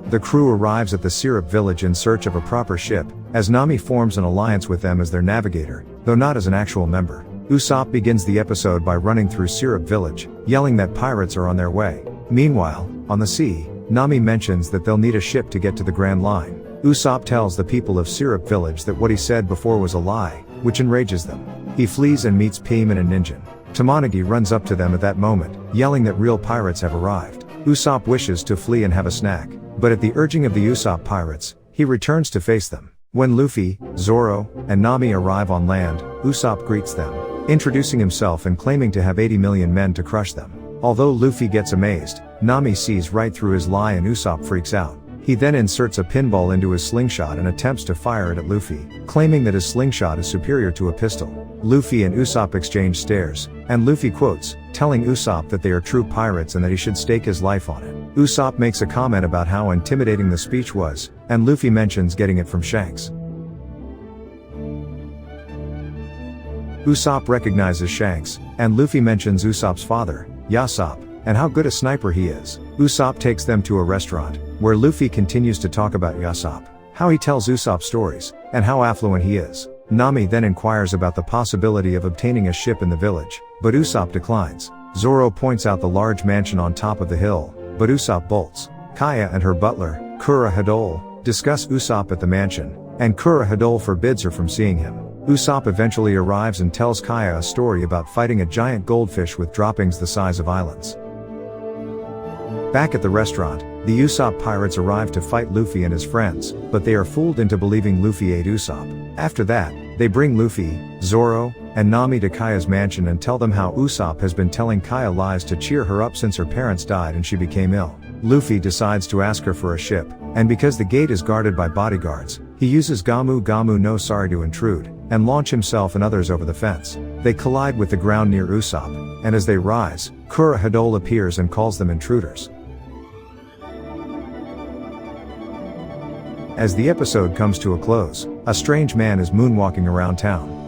The crew arrives at the Syrup village in search of a proper ship, as Nami forms an alliance with them as their navigator, though not as an actual member. Usopp begins the episode by running through Syrup village, yelling that pirates are on their way. Meanwhile, on the sea, Nami mentions that they'll need a ship to get to the Grand Line. Usopp tells the people of Syrup village that what he said before was a lie, which enrages them. He flees and meets Paimon and Ningen. Tomonagi runs up to them at that moment, yelling that real pirates have arrived. Usopp wishes to flee and have a snack, but at the urging of the Usopp pirates, he returns to face them. When Luffy, Zoro, and Nami arrive on land, Usopp greets them, introducing himself and claiming to have 80 million men to crush them. Although Luffy gets amazed, Nami sees right through his lie and Usopp freaks out. He then inserts a pinball into his slingshot and attempts to fire it at Luffy, claiming that his slingshot is superior to a pistol. Luffy and Usopp exchange stares, and Luffy quotes, telling Usopp that they are true pirates and that he should stake his life on it. Usopp makes a comment about how intimidating the speech was, and Luffy mentions getting it from Shanks. Usopp recognizes Shanks, and Luffy mentions Usopp's father, Yasopp, and how good a sniper he is. Usopp takes them to a restaurant, where Luffy continues to talk about Yasopp, how he tells Usopp stories, and how affluent he is. Nami then inquires about the possibility of obtaining a ship in the village, but Usopp declines. Zoro points out the large mansion on top of the hill, but Usopp bolts. Kaya and her butler, Kura Hadole, discuss Usopp at the mansion, and Kura Hadole forbids her from seeing him. Usopp eventually arrives and tells Kaya a story about fighting a giant goldfish with droppings the size of islands. Back at the restaurant, the Usopp pirates arrive to fight Luffy and his friends, but they are fooled into believing Luffy ate Usopp. After that, they bring Luffy, Zoro, and Nami to Kaya's mansion and tell them how Usopp has been telling Kaya lies to cheer her up since her parents died and she became ill. Luffy decides to ask her for a ship, and because the gate is guarded by bodyguards, he uses Gamu Gamu no Sari to intrude, and launch himself and others over the fence. They collide with the ground near Usopp, and as they rise, Kura Hadole appears and calls them intruders. As the episode comes to a close, a strange man is moonwalking around town.